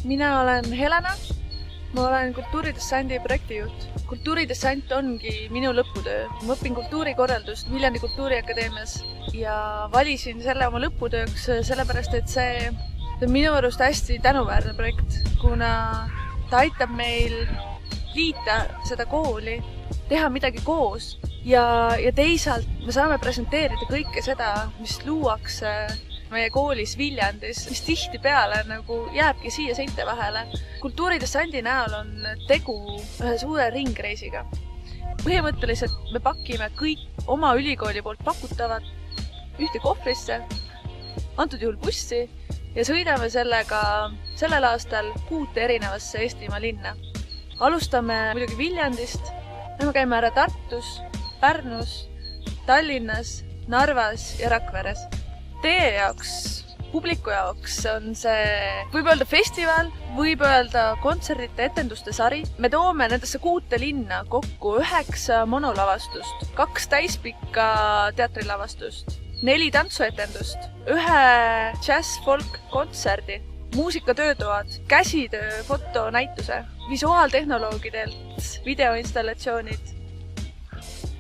Mina olen Helena, ma olen kultuuridessandi projektijuht. Kultuuridessant ongi minu lõputöö. Ma õpin kultuurikorraldust Viljandi Kultuuriakadeemias ja valisin selle oma lõputööks sellepärast, et see on minu arust hästi tänuväärne projekt, kuna ta aitab meil liita seda kooli, teha midagi koos ja teisalt me saame presenteerida kõike seda, mis luuakse meie koolis Viljandis, mis tihtipeale nagu jääbki siia seinte vahele. Kultuuridessandi näol on tegu ühe suure ringreisiga. Põhimõtteliselt me pakime kõik oma ülikooli poolt pakutavat ühte kohvrisse, antud juhul bussi, ja sõidame sellega sellel aastal 6 erinevasse Eestimaa linna. Alustame muidugi Viljandist, me käime ära Tartus, Pärnus, Tallinnas, Narvas ja Rakveres. Teie jaoks, publiku jaoks on see, võib öelda festival, võib öelda kontserdite etenduste sari. Me toome nendesse 6 linna kokku 9 monolavastust, 2 täispikka teatrilavastust, 4 tantsuetendust, 1 jazz-folk kontserdi, muusikatöötoad, käsitöö, fotonäituse, visuaaltehnoloogidelt, videoinstallatsioonid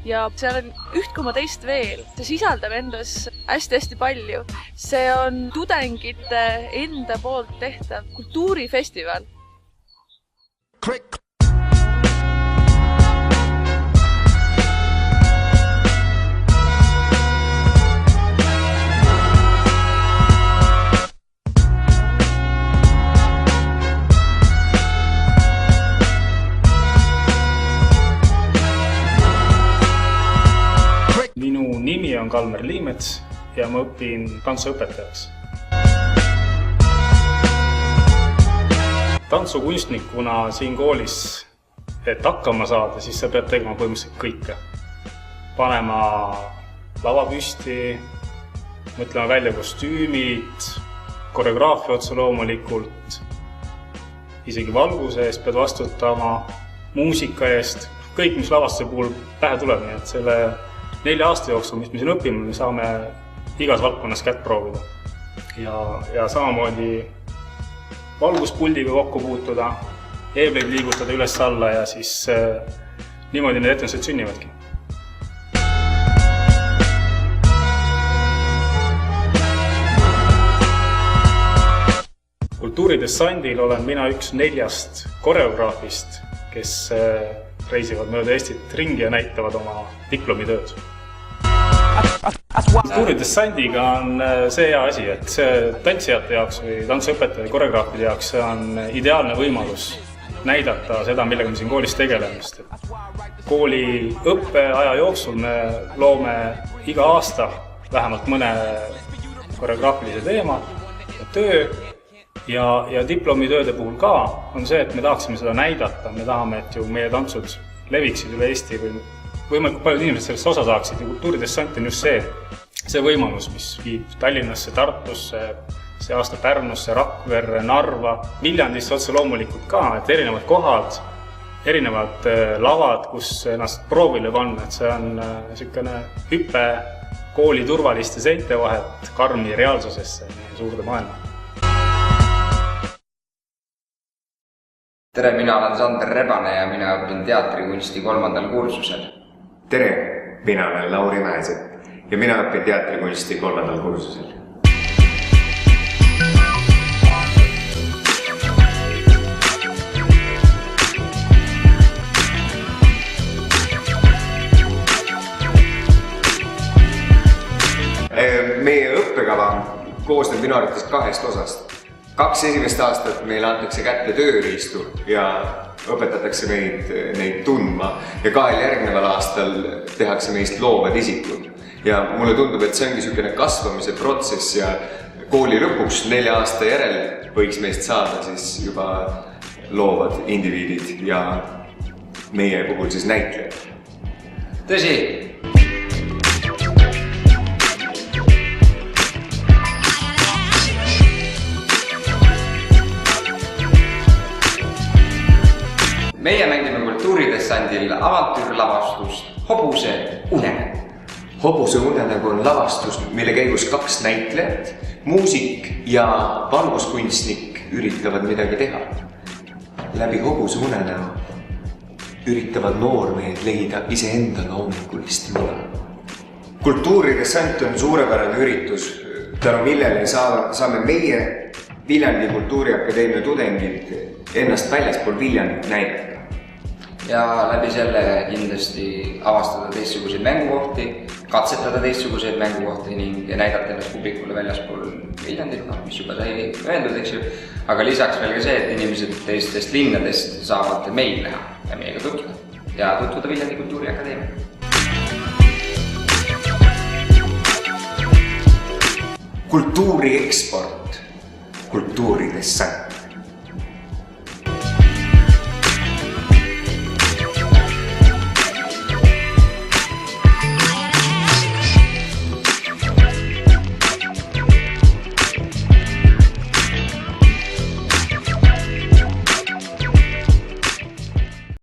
ja seal on 1,2 veel. See sisaldab endas hästi palju. See on tudengite enda poolt tehtav kultuurifestival. Click. Minu nimi on Kalmer Liimets ja ma õpin tantsuõpetajaks. Tantsukunstnikuna siin koolis, et hakkama saada, siis sa pead tegema põhimõtteliselt kõike. Panema lava püsti, mõtlema välja kostüümid, koreograafia otsa loomulikult, isegi valguse eest pead vastutama, muusika eest, kõik, mis lavastuse puhul pähe tuleb, nii et selle 4 aasta jooksul, mis me siin õpime, me saame igas valdkonnas kätt proovida. Ja samamoodi valguspuldiga kokku puutuda, eebleid liigutada üles-alla ja siis niimoodi need etendused sünnivadki. Kultuuridessandil olen mina üks 4 koreograafist, kes reisivad mööda Eestit ringi ja näitavad oma diplomitööd. Kultuuridessandiga on see hea asi, et see tantsijate jaoks või tantsuõpetaja ja koreograafide jaoks on ideaalne võimalus näidata seda, millega me siin koolis tegeleme. Kooli õppeaja jooksul me loome iga aasta vähemalt mõne koreograafilise teema ja töö. Ja diplomitööde puhul ka on see, et me tahaksime seda näidata. Me tahame, et ju meie tantsud leviksid üle Eesti või võimalikult paljud inimesed sellest osa saaksid. Ja kultuuridessant on just see võimalus, mis viib Tallinnasse, Tartusse, see aasta Pärnusse, Rakverre, Narva, Viljandisse otse loomulikult ka, et erinevad kohad, erinevad lavad, kus ennast proovile panna, et see on niisugune hüpe kooli turvaliste seinte vahet karmi reaalsusesse suurde maailma. Tere, mina olen Sander Rebane ja mina õpin teatrikunsti 3. kursusel. Tere, mina olen Lauri Mäesepp ja mina õpin teatrikunsti 3. kursusel. Meie õppekava koosneb minu arvates 2 osast. 2 esimest aastat meile antakse kätte tööriistu ja õpetatakse neid tundma ja 2 järgneval aastal tehakse meist loovad isikud. Ja mulle tundub, et see ongi niisugune kasvamise protsess ja kooli lõpuks 4 aasta järel võiks meist saada siis juba loovad indiviidid ja meie puhul siis näitlejad. Tõsi! Meie mängime kultuuridessandil avantüürlavastust Hobuse unenägu. Hobuse unenägu on lavastus, mille käigus 2 näitlejat muusik ja valguskunstnik üritavad midagi teha. Läbi hobuse unenäo üritavad noormehed leida iseenda loomingulist mina. Kultuuridessant on suurepärane üritus, tänu millele saame meie Viljandi Kultuuriakadeemia tudengid ennast väljaspool Viljandit näidata. Ja läbi selle kindlasti avastada teistsuguseid mängukohti, katsetada teistsuguseid mängukohti ning näidata ennast publikule väljaspool Viljandit, mis juba sai öeldud, eks ju. Aga lisaks veel ka see, et inimesed teistest linnadest saavad meil näha ja meiega tutvuda ja tutvuda Viljandi Kultuuriakadeemia. Kultuuri eksport, kultuuridessant.